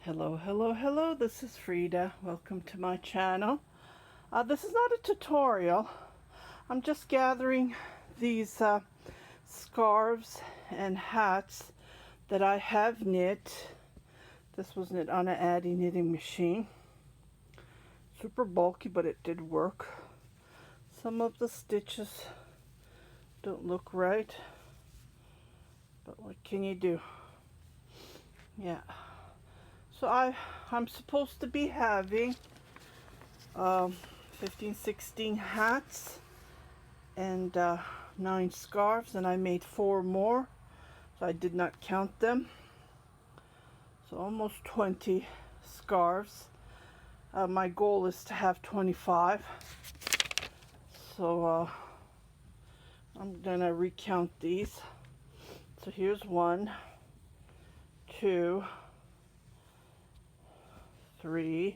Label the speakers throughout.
Speaker 1: Hello, hello, hello. This is Frida. Welcome to my channel. This is not a tutorial. I'm just gathering these scarves and hats that I have knit. This was knit on an Addi knitting machine. Super bulky, but it did work. Some of the stitches don't look right, but what can you do? Yeah. So I'm supposed to be having 15, 16 hats and 9 scarves, and I made 4 more, so I did not count them. So almost 20 scarves. My goal is to have 25. So I'm gonna recount these. So here's 1, 2, 3,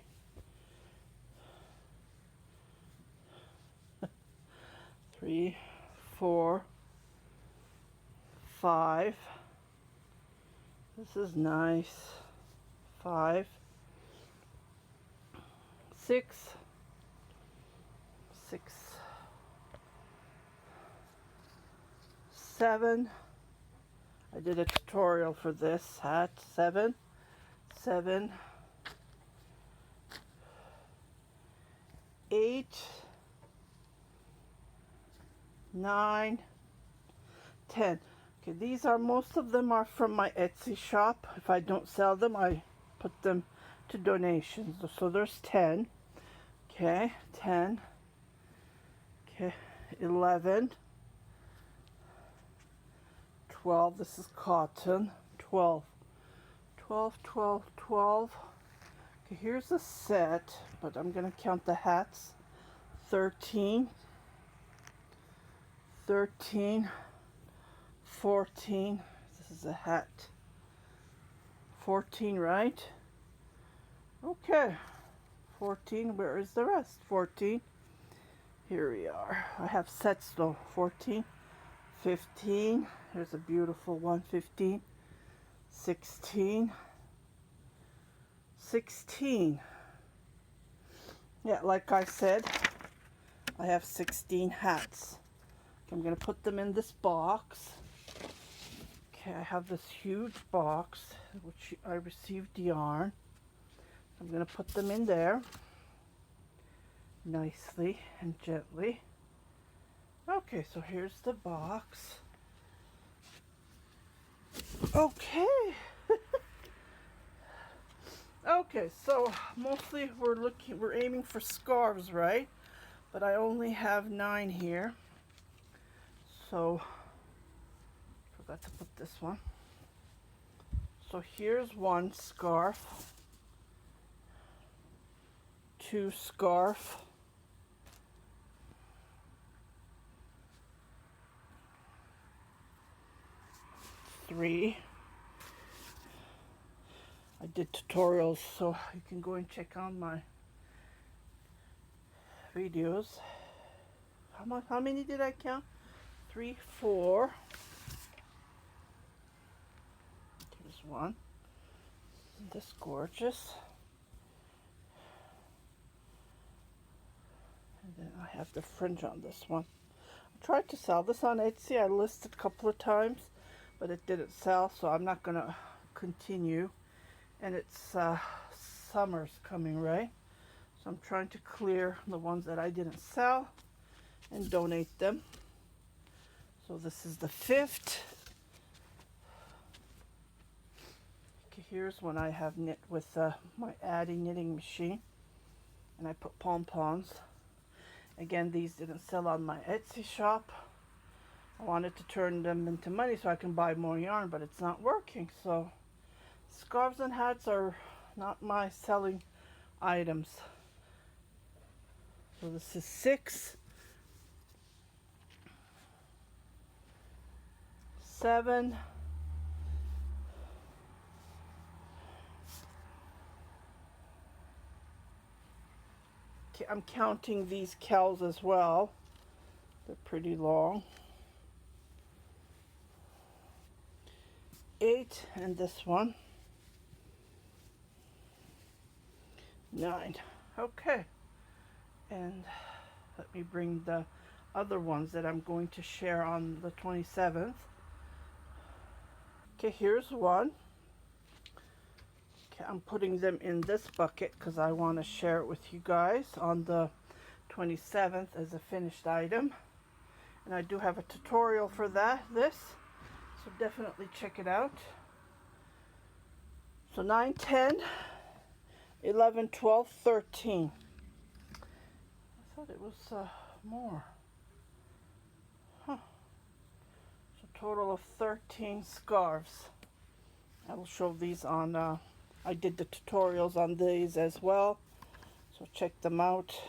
Speaker 1: 4, 5. This is nice. 5, 6, 7. I did a tutorial for this hat. 7, 8, 9, 10. Okay, these are, most of them are from my Etsy shop. If I don't sell them, I put them to donations. So there's 10. Okay, 10. Okay, 11. 12. This is cotton. 12. 12, 12, 12. Okay, here's a set, but I'm going to count the hats. 13. 13. 14. This is a hat. 14, right? Okay. 14. Where is the rest? 14. Here we are. I have sets though. 14. 15. Here's a beautiful one. 15. 16. 16. Yeah, like I said, I have 16 hats. I'm going to put them in this box. Okay, I have this huge box, which I received yarn. I'm going to put them in there nicely and gently. Okay, so here's the box. Okay. Okay, so mostly we're aiming for scarves, right? But I only have 9 here. So forgot to put this one. So here's 1 scarf, 2 scarf, 3. I did tutorials, so you can go and check out my videos. How many did I count? 3, 4. Here's 1. Isn't this gorgeous? And then I have the fringe on this one. I tried to sell this on Etsy. I listed a couple of times, but it didn't sell, so I'm not gonna continue. And it's summer's coming, right? So I'm trying to clear the ones that I didn't sell and donate them. So this is the 5th. Okay, here's one I have knit with my Addi knitting machine, and I put pom-poms. Again, these didn't sell on my Etsy shop. I wanted to turn them into money so I can buy more yarn, but it's not working. So scarves and hats are not my selling items. So this is 6, 7, 8. I'm counting these cows as well. They're pretty long. 8, and this one. 9. Okay, and let me bring the other ones that I'm going to share on the 27th. Okay, here's one. Okay, I'm putting them in this bucket because I want to share it with you guys on the 27th as a finished item. And I do have a tutorial for this, so definitely check it out. So 9, 10, 11, 12, 13. I thought it was more. Huh. So total of 13 scarves. I will show these on, I did the tutorials on these as well, so check them out.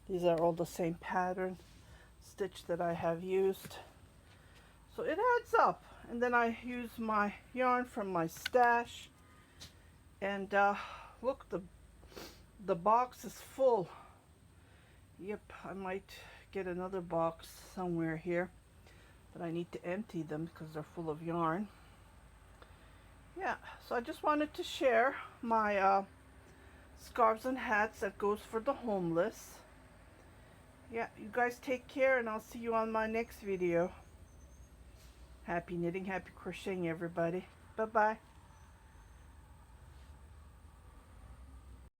Speaker 1: These are all the same pattern stitch that I have used. So it adds up. And then I use my yarn from my stash. And look, the box is full. Yep, I might get another box somewhere here. But I need to empty them because they're full of yarn. Yeah, so I just wanted to share my scarves and hats that goes for the homeless. Yeah, you guys take care, and I'll see you on my next video. Happy knitting, happy crocheting, everybody. Bye-bye.